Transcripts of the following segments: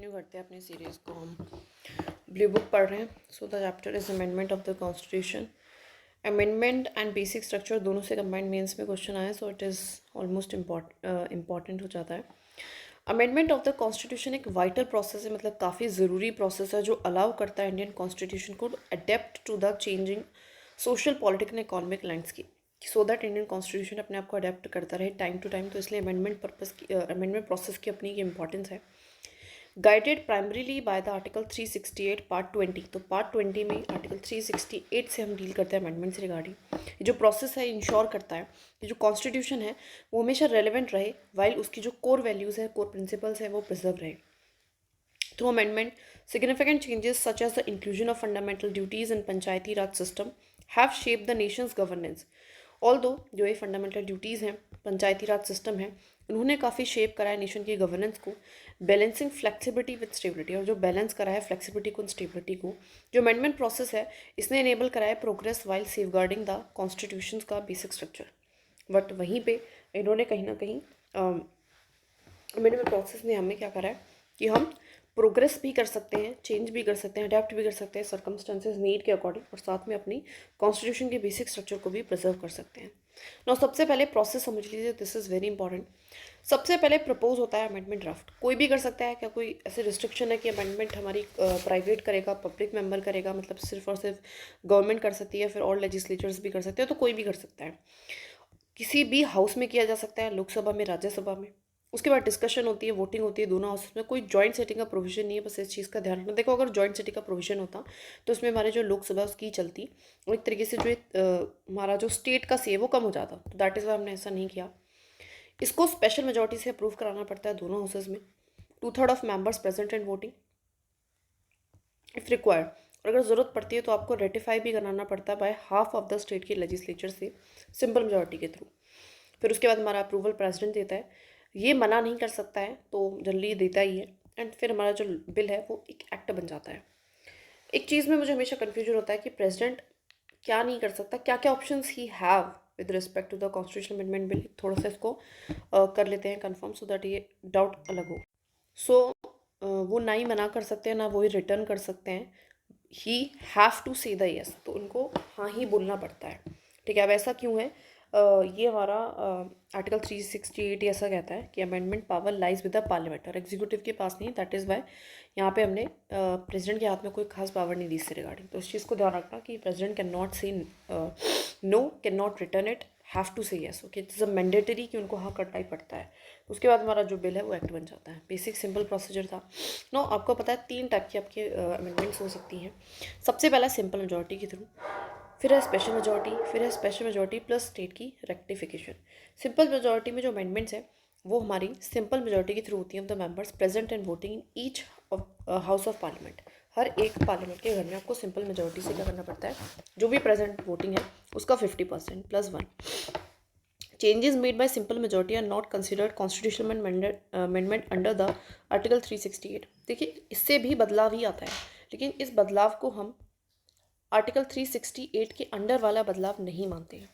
करते हैं अपनी सीरीज़ को। हम ब्लू बुक पढ़ रहे हैं। So the chapter is amendment of the constitution. Amendment and basic structure दोनों से कंबाइंड मेंस में क्वेश्चन आया, so it is almost important हो जाता है। अमेंडमेंट ऑफ द कॉन्स्टिट्यूशन एक वाइटल प्रोसेस है, मतलब काफ़ी ज़रूरी प्रोसेस है जो अलाउ करता है इंडियन कॉन्स्टिट्यूशन को adapt to the changing social, political and economic landscape, so that Indian constitution अपने आप को अडेप्ट करता रहे टाइम टू टाइम। तो इसलिए अमेंडमेंट प्रोसेस की अपनी इंपॉर्टेंस है। Guided primarily bye the article 368 part 20। तो पार्ट 20 में आर्टिकल 368 से हम डील करते हैं अमेंडमेंट से रिगार्डिंग। ये जो प्रोसेस है इंश्योर करता है कि जो कॉन्स्टिट्यूशन है वो हमेशा रेलिवेंट रहे, वाइल उसकी जो कोर वैल्यूज़ है, कोर प्रिंसिपल्स हैं, वो प्रिजर्व रहे। Through amendment, significant changes such as the inclusion of fundamental duties in Panchayati Raj system have shaped the nation's governance. Although जो ये फंडामेंटल ड्यूटीज़ हैं, पंचायती राज सिस्टम है, उन्होंने काफ़ी शेप करा है नेशन की गवर्नेंस को, बैलेंसिंग फ्लेक्सिबिलिटी विद स्टेबिलिटी। और जो बैलेंस करा है फ्लेक्सिबिलिटी को, स्टेबिलिटी को, जो अमेंडमेंट प्रोसेस है इसने इनेबल करा है progress while safeguarding the constitution का बेसिक स्ट्रक्चर। बट वहीं पे इन्होंने कहीं ना कहीं अमेंडमेंट प्रोसेस ने हमें क्या करा है कि हम प्रोग्रेस भी कर सकते हैं, चेंज भी कर सकते हैं, अडेप्ट भी कर सकते हैं सर्कमस्टेंसेज नीड के अकॉर्डिंग, और साथ में अपनी कॉन्स्टिट्यूशन के बेसिक स्ट्रक्चर को भी प्रिजर्व कर सकते हैं। ना सबसे पहले प्रोसेस समझ लीजिए, दिस इज़ वेरी इंपॉर्टेंट। सबसे पहले प्रपोज होता है अमेंडमेंट ड्राफ्ट। कोई भी कर सकता है क्या? कोई ऐसे रिस्ट्रिक्शन है कि अमेंडमेंट हमारी प्राइवेट करेगा, पब्लिक मेंबर करेगा, मतलब सिर्फ और सिर्फ गवर्नमेंट कर सकती है, फिर और लेजिस्लेचर्स भी कर सकते हैं? तो कोई भी कर सकता है, किसी भी हाउस में किया जा सकता है, लोकसभा में, राज्यसभा में। उसके बाद डिस्कशन होती है, वोटिंग होती है दोनों हाउसेस में। कोई जॉइंट सेटिंग का प्रोविजन नहीं है, बस इस चीज़ का ध्यान रखना। देखो, अगर जॉइंट सेटिंग का प्रोविजन होता तो उसमें हमारे जो लोकसभा उसकी चलती, और एक तरीके से जो हमारा जो स्टेट का सी है वो कम हो जाता। तो दैट इज़ वाई हमने ऐसा नहीं किया। इसको स्पेशल मेजोरिटी से अप्रूव कराना पड़ता है दोनों हाउसेज में, 2/3 of members present and voting if required. और अगर ज़रूरत पड़ती है तो आपको रेटिफाई भी कराना पड़ता है by half of the state के लेजिस्लेचर से, सिंपल मेजोरिटी के थ्रू। फिर उसके बाद हमारा अप्रूवल प्रेसिडेंट देता है, ये मना नहीं कर सकता है, तो जनरली देता ही है। एंड फिर हमारा जो बिल है वो एक एक्ट बन जाता है। एक चीज़ में मुझे हमेशा कन्फ्यूजन होता है कि प्रेसिडेंट क्या नहीं कर सकता, क्या क्या ऑप्शंस ही have with respect to the constitution amendment bill. थोड़ा सा इसको कर लेते हैं कन्फर्म, सो दैट ये डाउट अलग हो। सो वो ना ही मना कर सकते हैं, ना वो ही रिटर्न कर सकते हैं। ही हैव टू से द यस, तो उनको हाँ ही बोलना पड़ता है। ठीक है, अब ऐसा क्यों है? ये हमारा आर्टिकल 368 ऐसा कहता है कि amendment power lies with the parliament, और एग्जीक्यूटिव के पास नहीं। दैट इज़ वाई यहाँ पे हमने प्रेसिडेंट के हाथ में कोई खास पावर नहीं दी इससे रिगार्डिंग। तो इस चीज़ को ध्यान रखना कि president can not say no, can not return it, have to say yes. Okay, it's a mandatory कि उनको हाँ करना ही पड़ता है। उसके बाद हमारा जो बिल है वो एक्ट बन जाता है। बेसिक सिंपल प्रोसीजर था। नो, आपको पता है 3 टाइप की आपके अमेंडमेंट्स हो सकती हैं। सबसे पहला सिंपल मेजॉरिटी के थ्रू, फिर है स्पेशल मेजॉरिटी, फिर है स्पेशल मेजॉरिटी प्लस स्टेट की रेक्टिफिकेशन। सिंपल मेजॉरिटी में जो अमेंडमेंट्स है वो हमारी सिंपल मेजॉरिटी के थ्रू होती है of the members present and voting in each house of parliament. हर एक पार्लियामेंट के घर में आपको सिंपल मेजॉरिटी से क्या करना पड़ता है, जो भी प्रेजेंट वोटिंग है उसका 50% plus 1। Changes made by simple majority are not considered constitutional amendment under the article 368। देखिए, इससे भी बदलाव ही आता है, लेकिन इस बदलाव को हम आर्टिकल 368 के अंडर वाला बदलाव नहीं मानते हैं।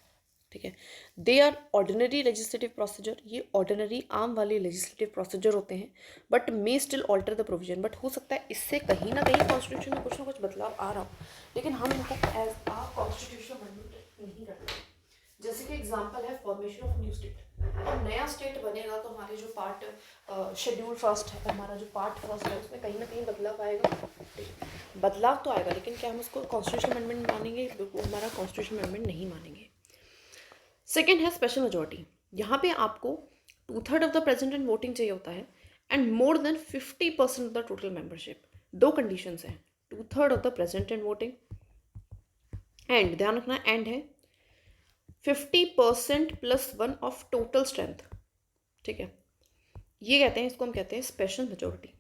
ठीक है, they are ordinary legislative procedure. ये ऑर्डिनरी आम वाले लेजिस्लेटिव प्रोसीजर होते हैं, but may still alter the provision. But हो सकता है इससे कहीं ना कहीं कॉन्स्टिट्यूशन में कुछ ना कुछ बदलाव आ रहा हो, लेकिन हम इनको एज आ कॉन्स्टिट्यूशन अमेंडमेंट नहीं करते। जैसे कि एग्जांपल है फॉर्मेशन ऑफ न्यू स्टेट। अब नया स्टेट बनेगा तो हमारे जो पार्ट शेड्यूल फर्स्ट है, हमारा जो पार्ट फर्स्ट है, उसमें कहीं ना कहीं बदलाव आएगा। बदलाव तो आएगा, लेकिन क्या हम उसको कॉन्स्टिट्यूशन अमेंडमेंट मानेंगे? वो हमारा कॉन्स्टिट्यूशन अमेंडमेंट नहीं मानेंगे। सेकेंड है स्पेशल मेजॉरिटी। यहाँ पे आपको 2/3 of the present and voting चाहिए होता है, and more than 50% of the total membership. 2 conditions हैं, 2/3 of the present and voting, and ध्यान रखना एंड है 50% प्लस 1 ऑफ टोटल स्ट्रेंथ। ठीक है, ये कहते हैं, इसको हम कहते हैं स्पेशल मेजॉरिटी।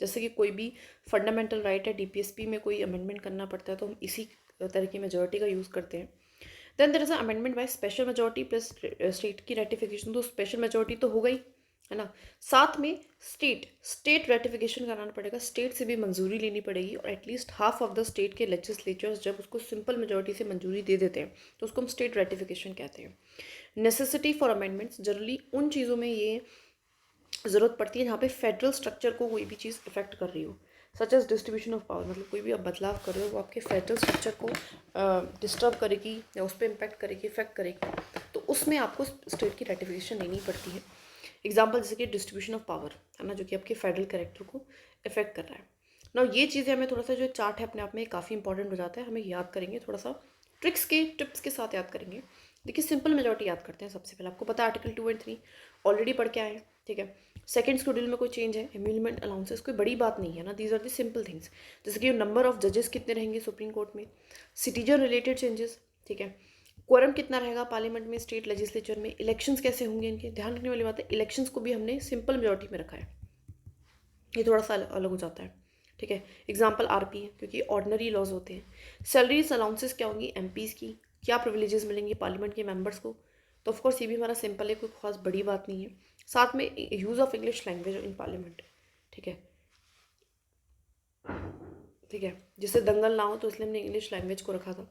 जैसे कि कोई भी फंडामेंटल राइट है, डीपीएसपी में कोई अमेंडमेंट करना पड़ता है, तो हम इसी तरह की मेजॉरिटी का यूज़ करते हैं। Then there is amendment by special majority plus state की रेटिफिकेशन। तो स्पेशल मेजॉरिटी तो हो गई है ना, साथ में स्टेट रेटिफिकेशन कराना पड़ेगा, स्टेट से भी मंजूरी लेनी पड़ेगी, और at least half of the state के लेजिस्लेचर्स जब उसको सिंपल मेजॉरिटी से मंजूरी दे देते हैं तो उसको हम स्टेट रेटिफिकेशन कहते हैं। नेसेसिटी फॉर अमेंडमेंट्स, जनरली उन चीज़ों में ये ज़रूरत पड़ती है जहाँ पे फेडरल स्ट्रक्चर को कोई भी चीज़ इफेक्ट कर रही हो, such as distribution of power, मतलब कोई भी आप बदलाव कर रहे हो वो आपके फेडरल स्ट्रक्चर को डिस्टर्ब करेगी या उस पर इम्पैक्ट करेगी, इफेक्ट करेगी, तो उसमें आपको स्टेट की रेटिफिकेशन लेनी पड़ती है। एग्जाम्पल जैसे कि डिस्ट्रीब्यूशन ऑफ पावर है ना, जो कि आपके फेडरल कैरेक्टर को इफेक्ट कर रहा है ना। ये चीज़ें हमें थोड़ा सा, जो चार्ट है अपने आप में काफ़ी इंपॉर्टेंट हो जाता है, हमें याद करेंगे, थोड़ा सा टिप्स के साथ याद करेंगे। देखिए सिंपल मेजॉरिटी याद करते हैं सबसे पहले। आपको पता है आर्टिकल 2 एंड 3 ऑलरेडी पढ़ के आए हैं, ठीक है। सेकंड शेड्यूल में कोई चेंज है, एम्यूलमेंट अलाउंसेस, कोई बड़ी बात नहीं है ना, these are the simple things. जैसे कि नंबर ऑफ जजेस कितने रहेंगे सुप्रीम कोर्ट में, सिटीजन रिलेटेड चेंजेस, ठीक है। क्वोरम कितना रहेगा पार्लियामेंट में, स्टेट लेजिस्लेचर में, इलेक्शंस कैसे होंगे इनके, ध्यान रखने वाली बात है, इलेक्शंस को भी हमने सिंपल मेजॉरिटी में रखा है, ये थोड़ा सा अलग हो जाता है, ठीक है। एग्जाम्पल आरपी है क्योंकि ऑर्डिनरी लॉज होते हैं। सैलरीज अलाउंसेस क्या होंगी एमपीज़ की, क्या प्रिविलेजेस मिलेंगे पार्लियामेंट के मेंबर्स को, तो ऑफकोर्स ये भी हमारा सिंपल है, कोई खास बड़ी बात नहीं है। साथ में use of English language in parliament, ठीक है, ठीक है, जिससे दंगल ना हो तो इसलिए हमने इंग्लिश लैंग्वेज को रखा था।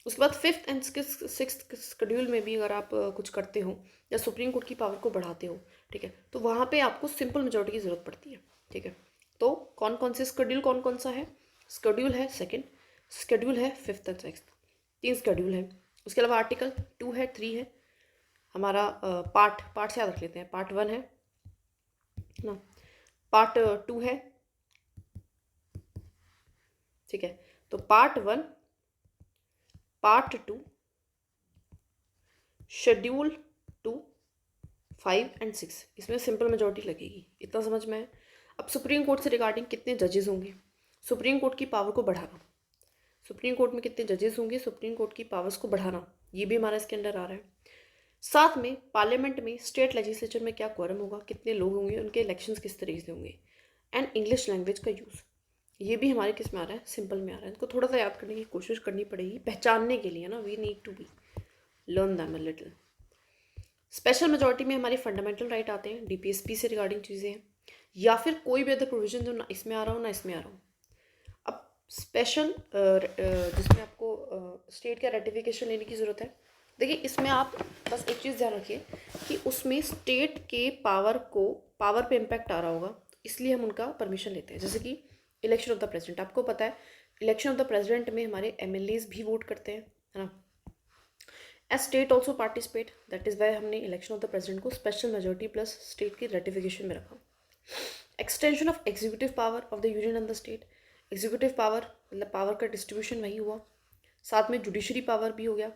उसके बाद फिफ्थ एंड सिक्स्थ शेड्यूल में भी अगर आप कुछ करते हो या सुप्रीम कोर्ट की पावर को बढ़ाते हो, ठीक है, तो वहाँ पे आपको सिंपल मेजॉरिटी की ज़रूरत पड़ती है, ठीक है। तो कौन कौन से शेड्यूल, कौन कौन सा है, शेड्यूल है सेकंड, शेड्यूल है फिफ्थ एंड सिक्स्थ, 3 शेड्यूल है। उसके अलावा आर्टिकल 2 है, 3 है, हमारा पार्ट से याद रख लेते हैं। पार्ट 1 है ना, पार्ट 2 है, ठीक है। तो पार्ट 1, पार्ट 2, शेड्यूल 2, 5 एंड 6, इसमें सिंपल मेजॉरिटी लगेगी, इतना समझ में है। अब सुप्रीम कोर्ट से रिगार्डिंग कितने जजेस होंगे, सुप्रीम कोर्ट की पावर को बढ़ाना, सुप्रीम कोर्ट में कितने जजेस होंगे, सुप्रीम कोर्ट की पावर्स को बढ़ाना, ये भी हमारा इसके अंडर आ रहा है। साथ में पार्लियामेंट में स्टेट लेजिस्लेचर में क्या क्वोरम होगा, कितने लोग होंगे, उनके इलेक्शंस किस तरीके से होंगे, एंड इंग्लिश लैंग्वेज का यूज़, ये भी हमारे किस में आ रहा है, सिंपल में आ रहा है। इनको थोड़ा सा याद करने की कोशिश करनी पड़ेगी पहचानने के लिए ना, we need to be learn them a little. Special majority में हमारे फंडामेंटल राइट आते हैं, डीपीएसपी से रिगार्डिंग चीज़ें हैं, या फिर कोई भी अदर प्रोविजन जो ना इसमें आ रहा हो ना इसमें आ रहा हो। अब स्पेशल जिसमें आपको स्टेट का रेटिफिकेशन लेने की ज़रूरत है, देखिए इसमें आप बस एक चीज़ ध्यान रखिए कि उसमें स्टेट के पावर पे इम्पैक्ट आ रहा होगा, इसलिए हम उनका परमिशन लेते हैं। जैसे कि इलेक्शन ऑफ द प्रेसिडेंट, आपको पता है इलेक्शन ऑफ द प्रेसिडेंट में हमारे एमएलएज भी वोट करते हैं, है ना। As state also participate, that is why हमने इलेक्शन ऑफ द प्रेसिडेंट को स्पेशल मेजोरिटी प्लस स्टेट की रेटिफिकेशन में रखा। Extension of executive power of the union and the state, executive power मतलब पावर का डिस्ट्रीब्यूशन वही हुआ, साथ में जुडिशरी पावर भी हो गया,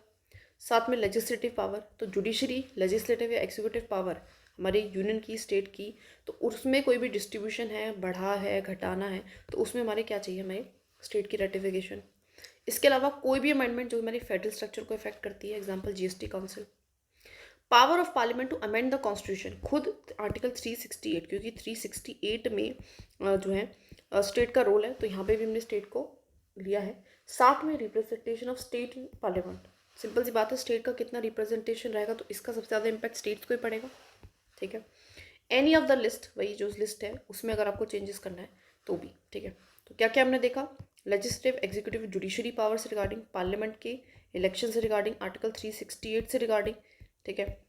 साथ में लेजिस्लेटिव पावर, तो जुडिशरी लेजिस्लेटिव या एग्जीक्यूटिव पावर हमारे यूनियन की, स्टेट की, तो उसमें कोई भी डिस्ट्रीब्यूशन है, बढ़ा है, घटाना है, तो उसमें हमारे क्या चाहिए, हमें स्टेट की रेटिफिकेशन। इसके अलावा कोई भी अमेंडमेंट जो हमारे फेडरल स्ट्रक्चर को इफेक्ट करती है, example GST council. Power of parliament to amend the constitution, खुद आर्टिकल 368, क्योंकि 368 में जो है स्टेट का रोल है, तो यहाँ पे भी हमने स्टेट को लिया है। साथ में representation of state in parliament, simple सी बात है, स्टेट का कितना रिप्रेजेंटेशन रहेगा तो इसका सबसे ज़्यादा इम्पैक्ट स्टेट्स को ही पड़ेगा, ठीक है। एनी ऑफ द लिस्ट, वही जो लिस्ट है उसमें अगर आपको चेंजेस करना है तो भी, ठीक है। तो क्या क्या हमने देखा, लेजिस्लेटिव, एग्जीक्यूटिव, जुडिशरी पावर से रिगार्डिंग, पार्लियामेंट के इलेक्शन से रिगार्डिंग, आर्टिकल 368 से रिगार्डिंग, ठीक है।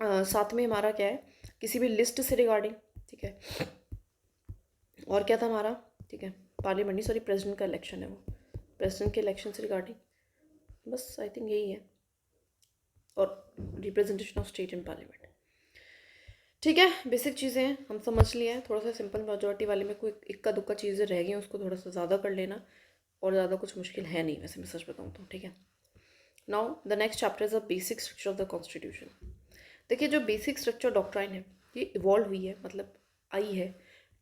साथ में हमारा क्या है, किसी भी लिस्ट से रिगार्डिंग, ठीक है। और क्या था हमारा, ठीक है, पार्लियामेंट नहीं सॉरी, प्रेसिडेंट का इलेक्शन है वो, प्रेसिडेंट के इलेक्शन से रिगार्डिंग, बस आई थिंक यही है, और representation of state in parliament, ठीक है। बेसिक चीज़ें हैं हम समझ लिए हैं, थोड़ा सा सिंपल मेजॉरिटी वाले में कोई इक्का दुक्का चीज़ें रह गई हैं, उसको थोड़ा सा ज़्यादा कर लेना, और ज़्यादा कुछ मुश्किल है नहीं वैसे, मैं सच बताऊँ तो, ठीक है। Now the next chapter is a basic structure of the constitution. देखिए जो बेसिक स्ट्रक्चर डॉक्ट्राइन है ये इवॉल्व हुई है, मतलब आई है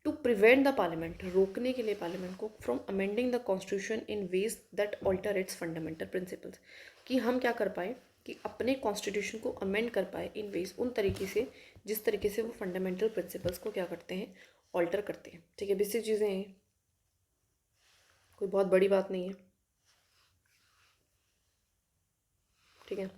टू प्रिवेंट द पार्लियामेंट, रोकने के लिए पार्लियामेंट को, from amending the constitution in ways that alter its fundamental principles, कि हम क्या कर पाए कि अपने कॉन्स्टिट्यूशन को अमेंड कर पाए इन वेज, उन तरीके से जिस तरीके से वो फंडामेंटल प्रिंसिपल्स को क्या करते हैं, ऑल्टर करते हैं, ठीक है। बेसिक चीज़ें हैं, कोई बहुत बड़ी बात नहीं है, ठीक है।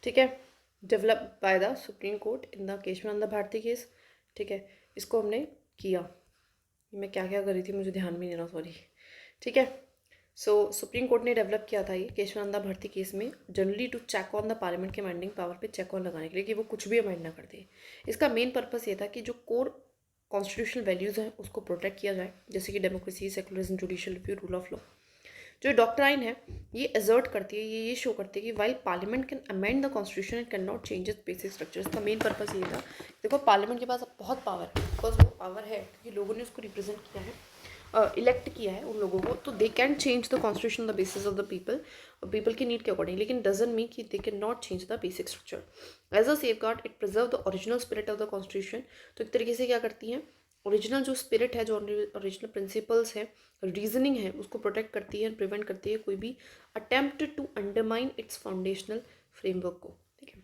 ठीक है, develop by the supreme court in the Kesavananda Bharati case. ठीक है, इसको हमने किया। मैं क्या क्या कर रही थी मुझे ध्यान में नहीं रहा, सॉरी। ठीक है, सो सुप्रीम कोर्ट ने डेवलप किया था ये केशवानंदा भारती केस में, generally to check on the parliament के अमेंडिंग पावर पे चेक ऑन लगाने के लिए कि वो कुछ भी अमेंड ना कर दे। इसका मेन पर्पस ये था कि जो कोर कॉन्स्टिट्यूशनल वैल्यूज़ हैं उसको प्रोटेक्ट किया जाए, जैसे कि democracy, secularism, judicial review, rule of law. जो डॉक्ट्राइन है ये एजर्ट करती है, ये शो करती है कि while parliament can amend the constitution and can not change it's basic structure. इसका मेन पर्पस ये था, देखो पार्लियामेंट के पास अब बहुत पावर है, बिकॉज वो पावर है क्योंकि लोगों ने उसको रिप्रेजेंट किया है, इलेक्ट किया है उन लोगों को, तो they can change the constitution the basis of the people की नीड के अकॉर्डिंग, लेकिन डजंट मीन कि they can not change the basic structure. As a safeguard it preserve the original spirit of the constitution. तो एक तरीके से क्या करती हैं, ओरिजिनल जो स्पिरिट है, जो ओरिजिनल प्रिंसिपल्स है, रीजनिंग है, उसको प्रोटेक्ट करती है, प्रिवेंट करती है कोई भी attempt to undermine its foundational framework को। ठीक है,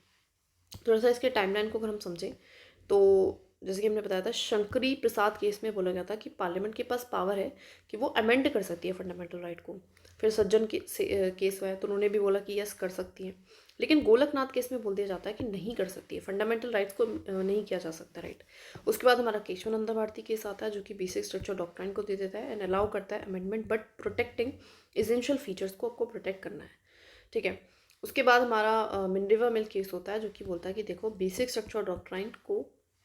थोड़ा सा इसके टाइमलाइन को अगर हम समझें तो जैसे कि हमने बताया था, शंकरी प्रसाद केस में बोला गया था कि पार्लियामेंट के पास पावर है कि वो अमेंड कर सकती है फंडामेंटल राइट को। फिर सज्जन केस हुआ है तो उन्होंने भी बोला कि यस कर सकती है, लेकिन गोलकनाथ केस में बोल दिया जाता है कि नहीं कर सकती है, फंडामेंटल राइट्स को नहीं किया जा सकता, राइट। उसके बाद हमारा केशवानंदा भारती केस आता है जो कि बेसिक स्ट्रक्चर डॉक्ट्राइन को दे देता है एंड अलाउ करता है amendment, but protecting essential features को आपको प्रोटेक्ट करना है। ठीक है, उसके बाद हमारा मिनर्वा मिल केस होता है जो कि बोलता है कि देखो बेसिक स्ट्रक्चर डॉक्ट्राइन को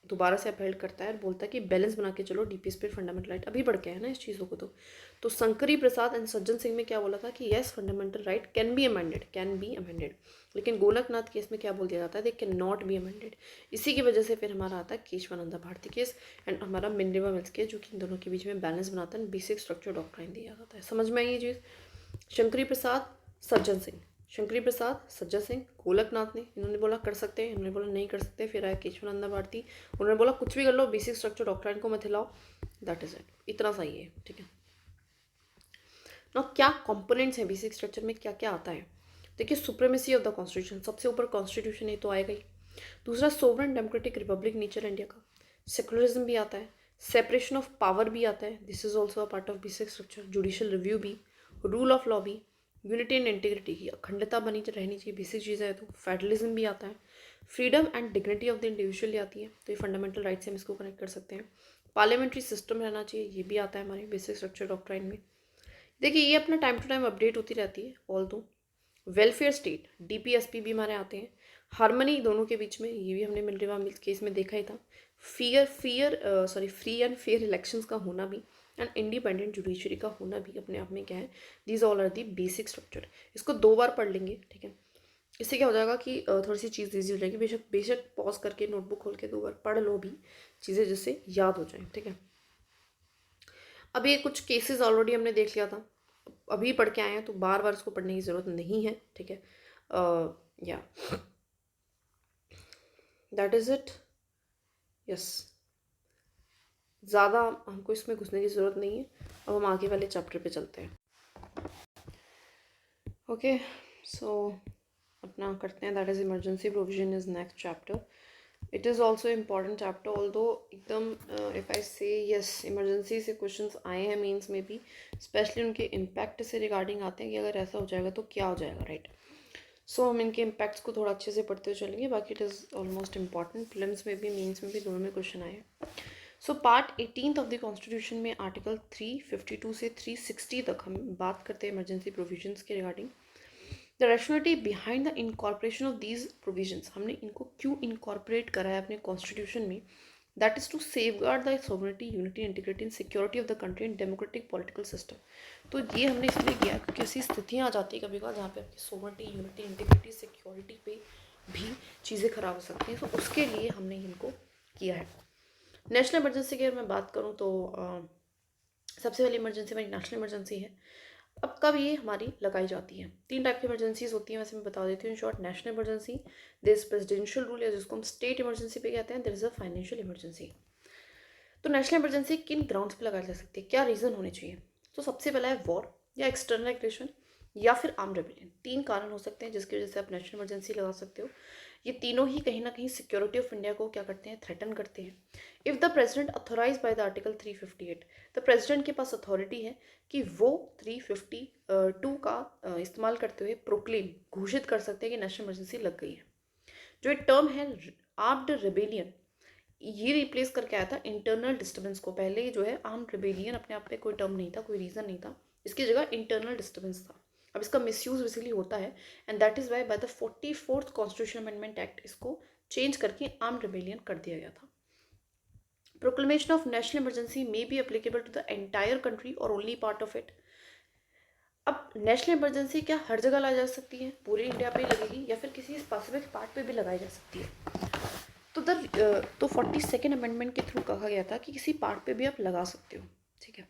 दोबारा से अपहेल्ड करता है और बोलता है कि बैलेंस बना के चलो, डीपीएस पे फंडामेंटल राइट अभी बढ़ गया है ना इस चीज़ों को। तो शंकरी प्रसाद एंड सज्जन सिंह में क्या बोला था कि yes fundamental right can be amended, लेकिन गोलकनाथ केस में क्या बोल दिया जाता है, दे कैन नॉट बी अमेंडेड। इसी की वजह से फिर हमारा आता है केशवानंदा भारती केस एंड हमारा मिनर्वा मिल्स केस, जो कि इन दोनों के बीच में बैलेंस बनाता है, बेसिक स्ट्रक्चर डॉक्ट्राइन दिया जाता है। समझ में आई ये चीज़? शंकरी प्रसाद, सज्जन सिंह, शंकरी प्रसाद, सज्जन सिंह, गोलकनाथ ने, इन्होंने बोला कर सकते हैं, इन्होंने बोला नहीं कर सकते। फिर आया केशवानंदा भारती, उन्होंने बोला कुछ भी कर लो, बेसिक स्ट्रक्चर डॉक्ट्राइन को मत हिलाओ। दैट इज इट, इतना सही है। ठीक है, ना क्या कंपोनेंट्स हैं बेसिक स्ट्रक्चर में, क्या क्या आता है? देखिए, सुप्रीमेसी ऑफ द कॉन्स्टिट्यूशन, सबसे ऊपर कॉन्स्टिट्यूशन ये तो आएगा ही। दूसरा, sovereign democratic Republic nature India का, सेकुलरिज्म भी आता है, सेपरेशन ऑफ पावर भी आता है, this is also a part of basic structure, judicial review भी, रूल ऑफ लॉ भी, यूनिटी एंड इंटीग्रिटी की अखंडता बनी रहनी चाहिए, बेसिक चीज़ है। तो फेडरलिज्म भी आता है, freedom and dignity of the individual आती है, तो ये फंडामेंटल राइट से हम इसको कनेक्ट कर सकते हैं। पार्लियामेंट्री सिस्टम रहना चाहिए, ये भी आता है हमारे बेसिक स्ट्रक्चर डॉक्ट्राइन में। देखिए, ये अपना टाइम टू टाइम अपडेट होती रहती है। ऑल दो वेलफेयर स्टेट, डीपीएसपी भी हमारे आते हैं, हार्मनी दोनों के बीच में, ये भी हमने मिनर्वा मिल्स केस में देखा ही था। फ्री एंड फेयर इलेक्शंस का होना भी एंड इंडिपेंडेंट जुडिशरी का होना भी अपने आप में क्या है, these all are the basic structure. इसको 2 बार पढ़ लेंगे, ठीक है। इससे क्या हो जाएगा कि थोड़ी सी चीज़ ईजी हो जाएगी। बेशक पॉज करके नोटबुक खोल के 2 बार पढ़ लो भी, चीज़ें जिससे याद हो जाए, ठीक है। अब ये कुछ केसेस ऑलरेडी हमने देख लिया था, अभी पढ़ के आए हैं, तो बार बार इसको पढ़ने की ज़रूरत नहीं है, ठीक है। या दैट इज़ इट, यस। ज़्यादा हमको इसमें घुसने की ज़रूरत नहीं है। अब हम आगे वाले चैप्टर पे चलते हैं। ओके, सो अपना करते हैं, that is emergency provision is next chapter. It is also important chapter, although एकदम इफ़ आई से यस, इमरजेंसी से क्वेश्चंस आए हैं मेंस में भी, स्पेशली उनके इम्पैक्ट से रिगार्डिंग आते हैं कि अगर ऐसा हो जाएगा तो क्या हो जाएगा, राइट। सो हम इनके इम्पैक्ट्स को थोड़ा अच्छे से पढ़ते हुए चलेंगे। बाकी it is almost important, prelims में भी मेंस में भी दोनों में क्वेश्चन आए हैं। So part 18 of the constitution में आर्टिकल 352 से 360 तक हम बात करते हैं इमरजेंसी प्रोविजंस के रिगार्डिंग। The rationality behind the incorporation of these provisions, हमने इनको क्यों इनकॉर्पोरेट करा है अपने कॉन्स्टिट्यूशन में, that is to safeguard the sovereignty, unity, integrity and security of the country and democratic political system. तो ये हमने इसलिए किया क्योंकि ऐसी स्थितियाँ आ जाती है कभी कभार जहाँ पे आपकी सोवरेनिटी, यूनिटी, इंटीग्रिटी, सिक्योरिटी पे भी चीज़ें खराब हो सकती हैं, तो उसके लिए हमने इनको किया है। नेशनल इमरजेंसी की अगर मैं बात करूँ तो सबसे पहली इमरजेंसी हमारी नेशनल इमरजेंसी है। अब कब ये हमारी लगाई जाती है? 3 टाइप की इमरजेंसीज होती हैं, वैसे मैं बता देती हूँ in short. National emergency, there is presidential rule या जिसको हम स्टेट इमरजेंसी पे कहते हैं, there is a financial emergency. तो नेशनल इमरजेंसी किन ग्राउंड्स पे लगाई जा सकती है, क्या रीज़न होने चाहिए? तो सबसे पहला है वॉर या एक्सटर्नल एग्रेशन या फिर आर्म रेबेलियन। 3 कारण हो सकते हैं जिसकी वजह से आप नेशनल इमरजेंसी लगा सकते हो। ये तीनों ही कहीं ना कहीं सिक्योरिटी ऑफ इंडिया को क्या करते हैं, थ्रेटन करते हैं। If the president authorise by the article 358, the president के पास अथॉरिटी है कि वो 352 का इस्तेमाल करते हुए प्रोक्लेम, घोषित कर सकते हैं कि नेशनल इमरजेंसी लग गई है। जो एक टर्म है आर्म्ड रेबेलियन, ये रिप्लेस करके आया था इंटरनल डिस्टर्बेंस को। पहले जो है आर्म्ड रेबेलियन अपने आप पे कोई टर्म नहीं था, कोई रीज़न नहीं था, इसकी जगह इंटरनल डिस्टर्बेंस था। अब इसका मिसयूज बेसिकली होता है, and that is why by the 44th constitution amendment act इसको चेंज करके आर्म्ड रेबेलियन कर दिया गया था। Proclamation of national emergency may be applicable to the entire country और ओनली पार्ट ऑफ इट। अब नेशनल इमरजेंसी क्या हर जगह लाई जा सकती है, पूरे इंडिया पे लगेगी, या फिर किसी स्पेसिफिक पार्ट पे भी लगाई जा सकती है? तो 42nd अमेंडमेंट के थ्रू कहा गया था कि किसी पार्ट पे भी आप लगा सकते हो, ठीक है।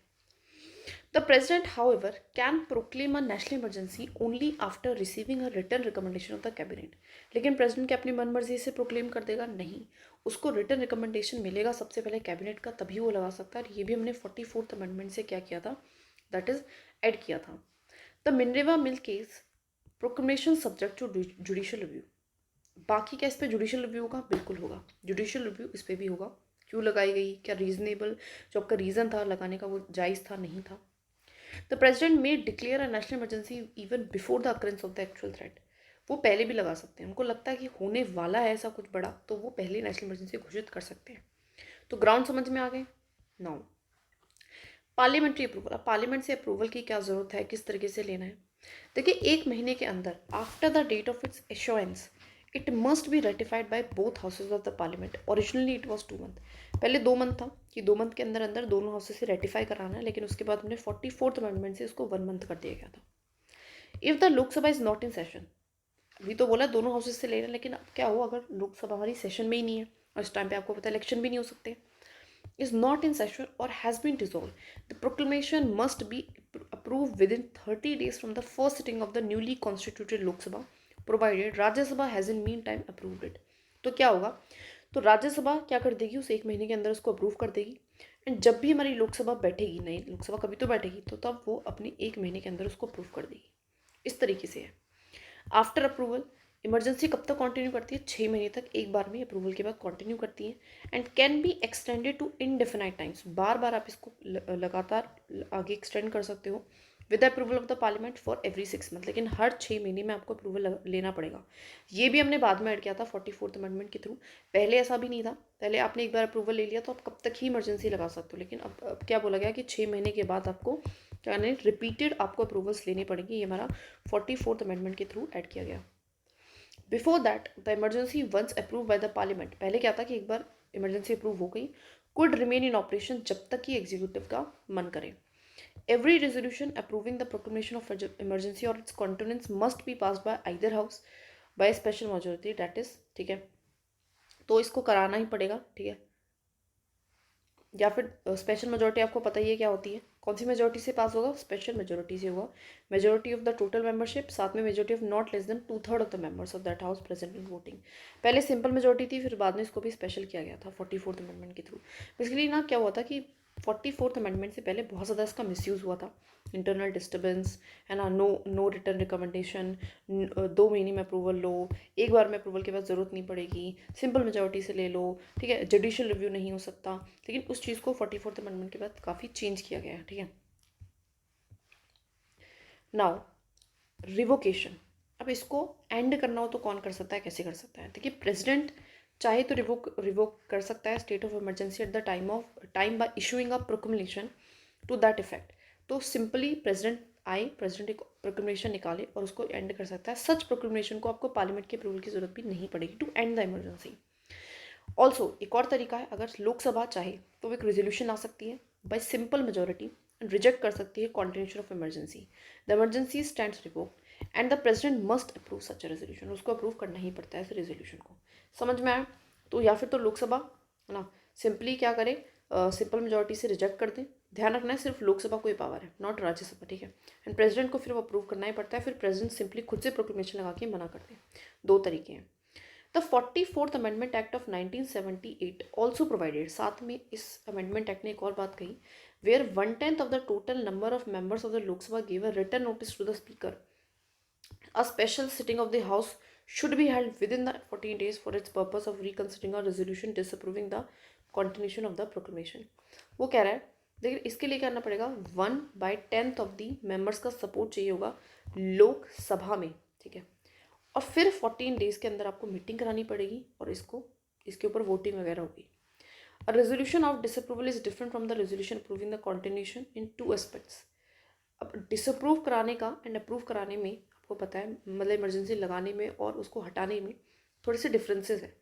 The president however can proclaim a national emergency only after receiving a written recommendation of the cabinet. लेकिन प्रेसिडेंट क्या अपनी मनमर्जी से प्रोक्लेम कर देगा? नहीं, उसको रिटन रिकमेंडेशन मिलेगा सबसे पहले कैबिनेट का, तभी वो लगा सकता है। ये भी हमने 44th अमेंडमेंट से क्या किया था, दैट इज ऐड किया था। The Minerva mill case proclamation subject to judicial review. बाकी क्या इस पर जुडिशियल रिव्यू होगा? बिल्कुल होगा, जुडिशियल रिव्यू इस पर भी होगा। क्यों लगाई गई, क्या रीजनेबल जो आपका रीज़न था लगाने का वो जायज़ था, नहीं था? The president may declare a national emergency even before the occurrence of the actual threat. वो पहले भी लगा सकते हैं, उनको लगता है कि होने वाला है ऐसा कुछ बड़ा, तो वो पहले नेशनल इमरजेंसी घोषित कर सकते हैं। तो ग्राउंड समझ में आ गए। Now parliamentary approval. अब पार्लियामेंट से अप्रूवल की क्या ज़रूरत है, किस तरीके से लेना है? देखिए, 1 महीने के अंदर after the date of its assurance it must be ratified by both houses of the parliament. Originally it was 2 month, पहले 2 मंथ था कि 2 मंथ के अंदर अंदर दोनों हाउसेज से रेटिफाई कराना है, लेकिन उसके बाद हमने 44th अमेंडमेंट से उसको 1 मंथ कर दिया गया था। If the Lok Sabha is not in session, अभी तो बोला दोनों हाउसेज से ले रहे हैं, लेकिन अब क्या हो अगर लोकसभा हमारी सेशन में ही नहीं है, और इस टाइम पे आपको पता है इलेक्शन भी नहीं हो सकते, is not in session or has been dissolved, the proclamation must be approved within 30 days from the first sitting of the newly constituted Lok Sabha, provided Rajya Sabha has in meantime approved it। तो क्या होगा, तो राज्यसभा क्या कर देगी, उस 1 महीने के अंदर उसको अप्रूव कर देगी, एंड जब भी हमारी लोकसभा बैठेगी, नई लोकसभा कभी तो बैठेगी, तो तब वो अपनी 1 महीने के अंदर उसको अप्रूव कर देगी। इस तरीके से है। आफ्टर अप्रूवल इमरजेंसी कब तक कंटिन्यू करती है? 6 महीने तक एक बार में अप्रूवल के बाद कंटिन्यू करती है, and can be extended to indefinite times. बार बार आप इसको लगातार आगे एक्सटेंड कर सकते हो with approval of the parliament for every 6 month, लेकिन हर 6 महीने में आपको अप्रूवल लेना पड़ेगा। ये भी हमने बाद में ऐड किया था 44th अमेंडमेंट के थ्रू, पहले ऐसा भी नहीं था। पहले आपने एक बार अप्रूवल ले लिया तो आप कब तक ही इमरजेंसी लगा सकते हो, लेकिन अब क्या बोला गया कि 6 महीने के बाद आपको क्या नहीं, रिपीटेड आपको अप्रूवल्स लेनी पड़ेगी। ये हमारा 44th अमेंडमेंट के थ्रू ऐड किया गया। Before that the emergency once approve by the parliament, पहले क्या था कि एक बार इमरजेंसी अप्रूव हो गई, कुड रिमेन इन ऑपरेशन जब तक कि एग्जीक्यूटिव का मन करे। Every resolution approving the proclamation of emergency और its continuance must be passed by either house by special majority, that is, ठीक है, तो इसको कराना ही पड़ेगा, ठीक है, या फिर स्पेशल मेजोरिटी आपको पता ही है क्या होती है, कौन सी मेजोरिटी से पास होगा? स्पेशल मेजोरिटी से होगा। Majority of the total membership, साथ में majority of not less than 2/3 of the members of that house present in voting. पहले सिंपल मेजोरिटी थी, फिर बाद में इसको भी स्पेशल किया गया था 44th अमेंडमेंट के थ्रू। बेसिकली ना क्या हुआ था कि 44th अमेंडमेंट से पहले बहुत ज़्यादा इसका मिसयूज़ हुआ था, इंटरनल डिस्टर्बेंस है ना, नो रिटर्न रिकमेंडेशन, 2 महीने में अप्रूवल लो, एक बार में अप्रूवल के बाद ज़रूरत नहीं पड़ेगी, सिंपल मेजोरिटी से ले लो, ठीक है, जुडिशियल रिव्यू नहीं हो सकता। लेकिन उस चीज़ को 44th अमेंडमेंट के बाद काफ़ी चेंज किया गया है, ठीक है। नाउ रिवोकेशन, अब इसको एंड करना हो तो कौन कर सकता है, कैसे कर सकता है? देखिए, प्रेसिडेंट चाहे तो रिवोक कर सकता है state of emergency at the time by issuing a proclamation to that effect. तो सिंपली प्रेसिडेंट एक प्रोक्लेमेशन निकाले और उसको एंड कर सकता है। सच प्रोक्लेमेशन को आपको पार्लियामेंट के अप्रूवल की जरूरत भी नहीं पड़ेगी to end the emergency. Also एक और तरीका है, अगर लोकसभा चाहे तो वो एक रेजोल्यूशन ला सकती है bye simple majority and reject कर सकती है continuation of emergency. The emergency stands revoked and the president must approve such resolution. उसको अप्रूव करना ही पड़ता है इस रेजोल्यूशन को। समझ में आया? तो या फिर तो लोकसभा है ना सिंपली क्या करे, सिंपल मेजोरिटी से रिजेक्ट कर दें। ध्यान रखना है सिर्फ लोकसभा को ही पावर है, नॉट राज्यसभा, ठीक है। एंड प्रेसिडेंट को फिर वो अप्रूव करना ही पड़ता है, फिर प्रेसिडेंट सिंपली खुद से प्रोक्लेमेशन लगा के मना कर दे। 2 तरीके हैं। The 44th amendment act of 1978 also provided, साथ में इस अमेंडमेंट एक्ट ने एक और बात कही, where 1/10 of the total number of members of the Lok Sabha give a written notice to the speaker. A special sitting of the House should be held within the 14 days for its purpose of reconsidering a resolution disapproving the continuation of the proclamation। वो कह रहा है, लेकिन इसके लिए करना पड़ेगा 1/10 of the members का सपोर्ट चाहिए होगा लोकसभा में, ठीक है। और फिर 14 डेज़ के अंदर आपको मीटिंग करानी पड़ेगी और इसके ऊपर वोटिंग वगैरह होगी. A resolution of disapproval is different from the resolution approving the continuation in two aspects. अब डिसअप्रूव कराने का एंड अप्रूव कराने में आपको पता है, मतलब इमरजेंसी लगाने में और उसको हटाने में थोड़े से डिफरेंसेस हैं.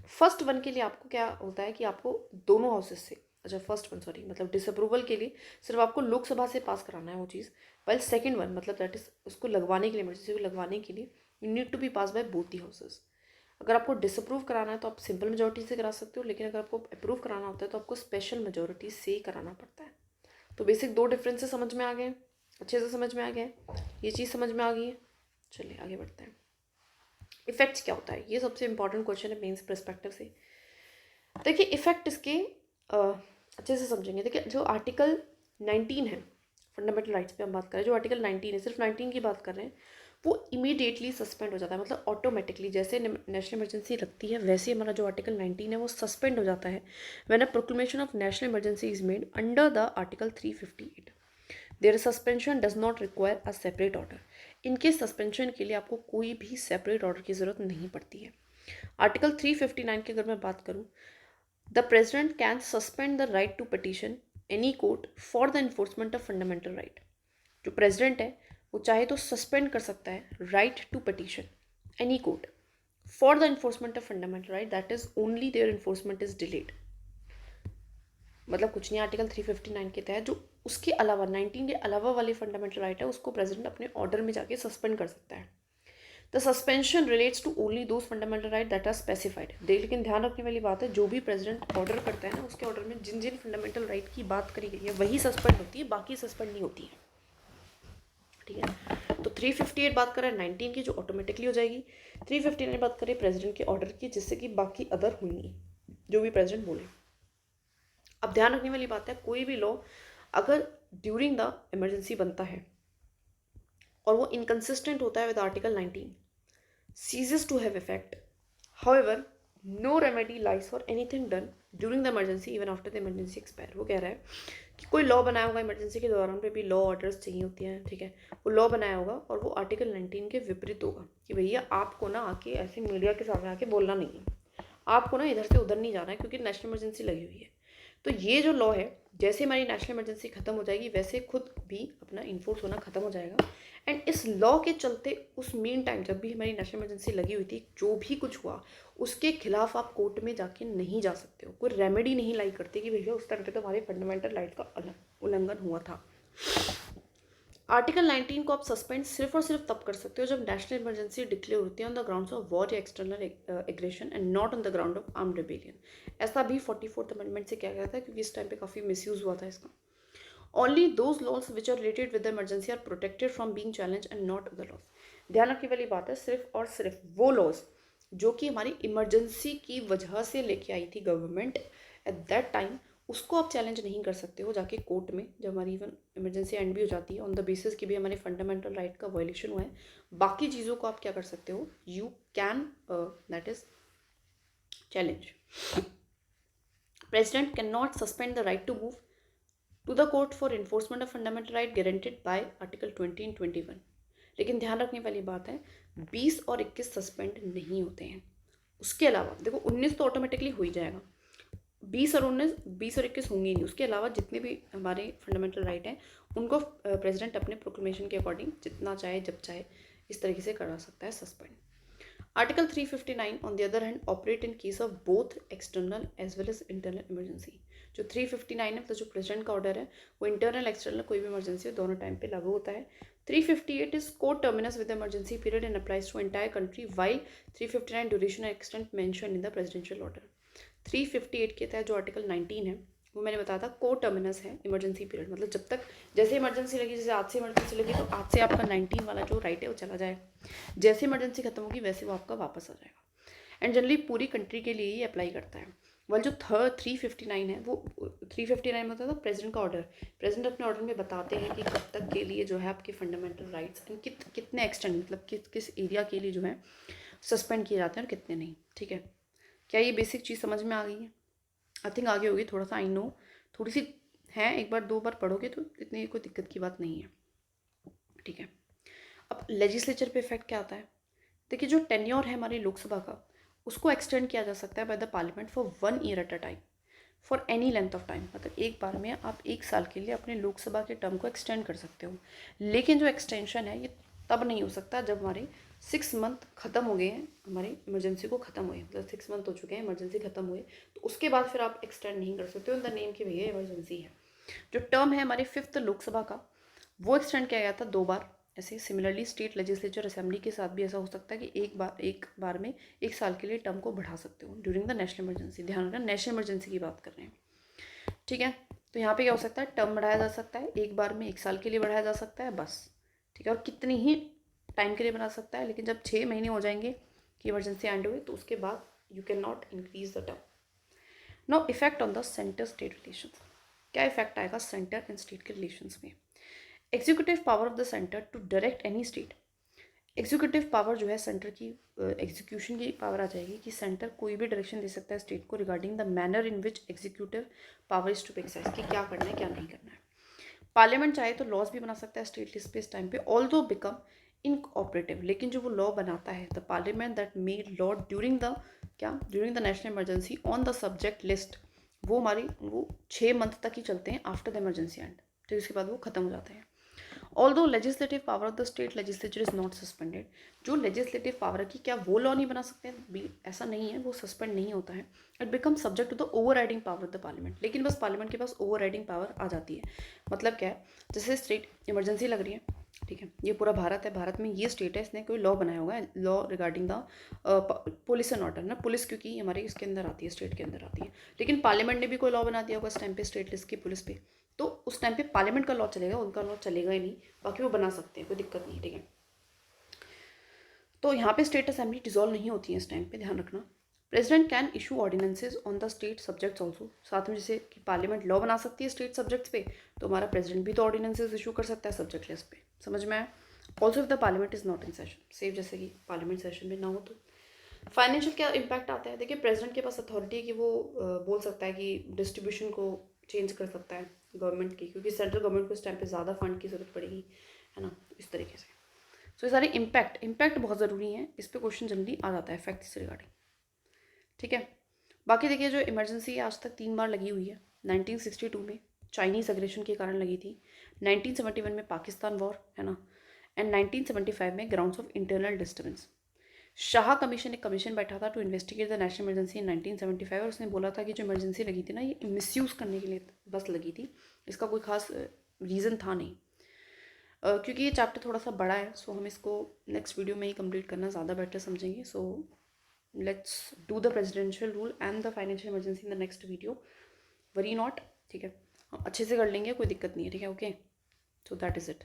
फर्स्ट वन के लिए आपको क्या होता है कि आपको दोनों हाउसेस से, अच्छा फर्स्ट वन सॉरी, मतलब डिसअप्रूवल के लिए सिर्फ आपको लोकसभा से पास कराना है वो चीज़. वाइल सेकंड वन मतलब दैट इज उसको लगवाने के लिए, इमरजेंसी को लगवाने के लिए you need to be pass by both the houses. अगर आपको डिसअप्रूव कराना है तो आप सिंपल मेजोरिटी से करा सकते हो, लेकिन अगर आपको अप्रूव कराना होता है तो आपको स्पेशल मेजोरिटी से ही कराना पड़ता है. तो बेसिक दो डिफरेंसेस समझ में आ गए, अच्छे से समझ में आ गया, ये चीज़ समझ में आ गई है. चलिए आगे बढ़ते हैं. इफेक्ट्स क्या होता है, ये सबसे इंपॉर्टेंट क्वेश्चन है मेंस पर्सपेक्टिव से. देखिए इफेक्ट इसके अच्छे से समझेंगे. देखिए जो आर्टिकल 19 है फंडामेंटल राइट्स पे हम बात कर रहे हैं, जो आर्टिकल 19 है, सिर्फ 19 की बात कर रहे हैं, वो इमीडिएटली सस्पेंड हो जाता है. मतलब ऑटोमेटिकली जैसे नेशनल इमरजेंसी लगती है वैसे हमारा जो आर्टिकल 19 है वो सस्पेंड हो जाता है when a proclamation of national emergency is made under the article 358. Their suspension does not require a separate order. इनके सस्पेंशन के लिए आपको कोई भी सेपरेट ऑर्डर की ज़रूरत नहीं पड़ती है. आर्टिकल 359 की अगर मैं बात करूँ, the president can suspend the right to petition any court for the enforcement of fundamental right. जो प्रेसिडेंट है वो चाहे तो सस्पेंड कर सकता है right to petition any court for the enforcement of fundamental right, that is only their enforcement is delayed. मतलब कुछ नहीं, आर्टिकल 359 के तहत जो उसके अलावा 19 के अलावा वाली फंडामेंटल राइट है उसको प्रेसिडेंट अपने ऑर्डर में जाके सस्पेंड कर सकता है. The suspension relates to only those fundamental right that are specified. लेकिन ध्यान रखने वाली बात है, जो भी प्रेसिडेंट ऑर्डर करता है ना, उसके ऑर्डर में जिन जिन फंडामेंटल राइट की बात करी गई है वही सस्पेंड होती है, बाकी सस्पेंड नहीं होती है. ठीक है, तो 358 बात करें 19 की जो ऑटोमेटिकली हो जाएगी. 359 बात करें प्रेसिडेंट के ऑर्डर की, जिससे कि बाकी अदर होंगी जो भी प्रेसिडेंट बोले. अब ध्यान रखने वाली बात है, कोई भी लॉ अगर ड्यूरिंग द इमरजेंसी बनता है और वो इनकंसिस्टेंट होता है with article 19, ceases to have effect. However, no remedy lies for anything done during the emergency even after the emergency expire. वो कह रहा है कि कोई लॉ बनाया होगा इमरजेंसी के दौरान पे भी लॉ ऑर्डर्स चाहिए होती हैं, ठीक है, वो लॉ बनाया होगा और वो आर्टिकल 19 के विपरीत होगा कि भैया आपको ना आके ऐसे मीडिया के सामने आके बोलना नहीं है, आपको ना इधर से उधर नहीं जाना है क्योंकि नेशनल इमरजेंसी लगी हुई है. तो ये जो लॉ है, जैसे हमारी नेशनल इमरजेंसी खत्म हो जाएगी वैसे खुद भी अपना इन्फोर्स होना खत्म हो जाएगा. एंड इस लॉ के चलते उस मीन टाइम जब भी हमारी नेशनल इमरजेंसी लगी हुई थी, जो भी कुछ हुआ उसके खिलाफ आप कोर्ट में जाके नहीं जा सकते हो. कोई रेमेडी नहीं लाई करती कि भैया उस टाइम पे तो हमारे फंडामेंटल राइट का उल्लंघन हुआ था. आर्टिकल 19 को आप सस्पेंड सिर्फ और सिर्फ तब कर सकते हो जब नेशनल इमरजेंसी डिक्लेयर होती है on the grounds of war या external aggression and not on the ground of armed rebellion. ऐसा भी 44th अमेंडमेंट से किया गया था क्योंकि इस टाइम पे काफ़ी मिसयूज़ हुआ था इसका. Only those laws which are related with the emergency are protected from being challenged and not other laws. ध्यान रखने वाली बात है, सिर्फ और सिर्फ वो लॉज जो कि हमारी इमरजेंसी की वजह से लेके आई थी गवर्नमेंट एट दैट टाइम, उसको आप चैलेंज नहीं कर सकते हो जाके कोर्ट में जब हमारी इवन इमरजेंसी एंड भी हो जाती है ऑन द बेसिस कि भी हमारे फंडामेंटल राइट का वायलेशन हुआ है. बाकी चीज़ों को आप क्या कर सकते हो, you can that is challenge. President can not suspend the right to move to the court for enforcement of fundamental right guaranteed by article 20 and 21. लेकिन ध्यान रखने वाली बात है, 20 और 21 सस्पेंड नहीं होते हैं. उसके अलावा देखो 19 तो ऑटोमेटिकली हो ही जाएगा, 20 और 21 होंगे नहीं. उसके अलावा जितने भी हमारे फंडामेंटल राइट हैं उनको प्रेसिडेंट अपने प्रोक्लेमेशन के अकॉर्डिंग जितना चाहे जब चाहे इस तरीके से करा सकता है suspend. Article 359 on the other hand operate in case of both external as well as internal emergency. जो 359 है मतलब जो प्रेसिडेंट का ऑर्डर है वो इंटरनल एक्सटर्नल कोई भी इमरजेंसी हो दोनों टाइम पे लागू होता है. 358 is co-terminus with the emergency period and applies to entire country while 359 duration and extent mentioned in the presidential order. 358 के तहत जो आर्टिकल 19 है वो मैंने बताया था को टर्मिनस है इमरजेंसी पीरियड, मतलब जब तक जैसे इमरजेंसी लगी, जैसे आज से इमरजेंसी लगी तो आज से आपका 19 वाला जो राइट है वो चला जाए, जैसे इमरजेंसी खत्म होगी वैसे वो आपका वापस आ जाएगा. एंड जनरली पूरी कंट्री के लिए ही अप्लाई करता है. वाल जो 359 है वो 359 में होता था प्रेसिडेंट का ऑर्डर. प्रेसिडेंट अपने ऑर्डर में बताते हैं कि कब तक के लिए जो है आपके फंडामेंटल राइट्स एंड कितने एक्सटेंड मतलब किस एरिया के लिए जो है सस्पेंड किए जाते हैं और कितने नहीं. ठीक है, क्या ये बेसिक चीज़ समझ में आ गई है? आई थिंक आगे होगी थोड़ा सा, आई नो थोड़ी सी है, एक बार दो बार पढ़ोगे तो इतनी कोई दिक्कत की बात नहीं है. ठीक है, अब लेजिस्लेचर पे इफेक्ट क्या आता है. देखिए जो टेन्योर है हमारी लोकसभा का, उसको एक्सटेंड किया जा सकता है bye the parliament for 1 year at a time, for any length of time. मतलब एक बार में आप 1 साल के लिए अपने लोकसभा के टर्म को एक्सटेंड कर सकते हो। लेकिन जो एक्सटेंशन है ये तब नहीं हो सकता जब हमारे 6 मंथ खत्म हो गए हैं, हमारी इमरजेंसी को खत्म हुए, मतलब 6 मंथ हो चुके हैं, इमरजेंसी खत्म हुए, तो उसके बाद फिर आप एक्सटेंड नहीं कर सकते हो इन द नेम कि भैया इमरजेंसी है। जो टर्म है हमारी 5th लोकसभा का, वो एक्सटेंड किया गया था 2 बार। ऐसे सिमिलरली स्टेट लेजिस्लेचर असेंबली के साथ भी ऐसा हो सकता है कि एक बार में 1 साल के लिए टर्म को बढ़ा सकते हो ड्यूरिंग द नेशनल इमरजेंसी। ध्यान रखना नेशनल इमरजेंसी की बात कर रहे हैं, ठीक है। तो यहाँ पे क्या हो सकता है, टर्म बढ़ाया जा सकता है, एक बार में 1 साल के लिए बढ़ाया जा सकता है बस, ठीक है। और कितनी ही टाइम के लिए बना सकता है, लेकिन जब 6 महीने हो जाएंगे कि इमरजेंसी एंड हुई, तो उसके बाद you can not increase the term. Now effect on the centre state relation, क्या इफेक्ट आएगा सेंटर एंड स्टेट के रिलेशंस में। Executive power of the centre to direct any state, executive power जो है सेंटर की, एग्जीक्यूशन की power आ जाएगी कि सेंटर कोई भी डायरेक्शन दे सकता है स्टेट को regarding the manner in which executive power is to be exercise, कि क्या करना है क्या नहीं करना है। पार्लियामेंट चाहे तो लॉज भी बना सकता है स्टेट लिस्ट पे इस टाइम पे, ऑल दो बिकम इनऑपरेटिव, लेकिन जो वो लॉ बनाता है the parliament that made law during the during the national emergency on the subject list, वो 6 मंथ तक ही चलते हैं आफ्टर द इमरजेंसी एंड, तो इसके बाद वो खत्म हो जाते हैं। Although legislative power of the state legislature is not suspended, जो लेजिस्लेटिव पावर है कि क्या वो लॉ नहीं बना सकते हैं, ऐसा नहीं है, वो सस्पेंड नहीं होता है। It become subject to the overriding power of the parliament, लेकिन बस पार्लियामेंट के पास ओवर राइडिंग पावर आ जाती है। मतलब क्या है, जैसे स्टेट इमरजेंसी लग रही है, ठीक है, ये पूरा भारत है, भारत में ये स्टेट है, इसने कोई लॉ बनाया होगा, law regarding the police and order ना, पुलिस क्योंकि हमारे इसके अंदर आती है, स्टेट के अंदर आती है, लेकिन पार्लियामेंट ने भी कोई लॉ बना दिया होगा इस टाइम पे स्टेट लिस्ट की पुलिस पे, तो उस टाइम पे पार्लियामेंट का लॉ चलेगा, उनका लॉ चलेगा ही नहीं, बाकी वो बना सकते हैं, कोई दिक्कत नहीं, ठीक है। तो यहाँ पे स्टेट असेंबली डिसॉल्व नहीं होती है इस टाइम पे, ध्यान रखना। President can issue ordinances on the state subjects also, साथ में जैसे कि पार्लियामेंट लॉ बना सकती है स्टेट सब्जेक्ट्स पे, तो हमारा प्रेसिडेंट भी तो ऑर्डिनेंसेज इशू कर सकता है सब्जेक्ट लिस्ट पे, समझ में आया। Also if the parliament is not in session, safe जैसे कि पार्लियामेंट सेशन में ना हो तो। फाइनेंशियल क्या इम्पैक्ट आता है, देखिए प्रेसिडेंट के पास अथॉरिटी है कि वो बोल सकता है कि डिस्ट्रीब्यूशन को चेंज कर सकता है गवर्नमेंट की, क्योंकि सेंट्रल गवर्नमेंट को इस टाइम पे ज़्यादा फंड की जरूरत पड़ेगी, है ना, इस तरीके से। सो ये सारे इम्पैक्ट बहुत ज़रूरी हैं, इस पर क्वेश्चन जल्दी आ जाता है इफेक्ट से रिगार्डिंग, ठीक है। बाकी देखिए जो इमरजेंसी आज तक 3 बार लगी हुई है, 1962 में चाइनीज़ अग्रेशन के कारण लगी थी, 1971 में पाकिस्तान वॉर, है ना, एंड 1975 में grounds of internal disturbance. Shah commission, एक कमीशन बैठा था to investigate the national emergency in 1975, और उसने बोला था कि जो इमरजेंसी लगी थी ना, ये मिसयूज़ करने के लिए बस लगी थी, इसका कोई खास रीज़न था नहीं। क्योंकि ये चैप्टर थोड़ा सा बड़ा है, सो हम इसको नेक्स्ट वीडियो में ही कंप्लीट करना ज़्यादा बेटर समझेंगे। So let's do the presidential rule and the financial emergency in the next video, worry not, ठीक है, हम अच्छे से कर लेंगे, कोई दिक्कत नहीं है, ठीक है, okay. So that is it.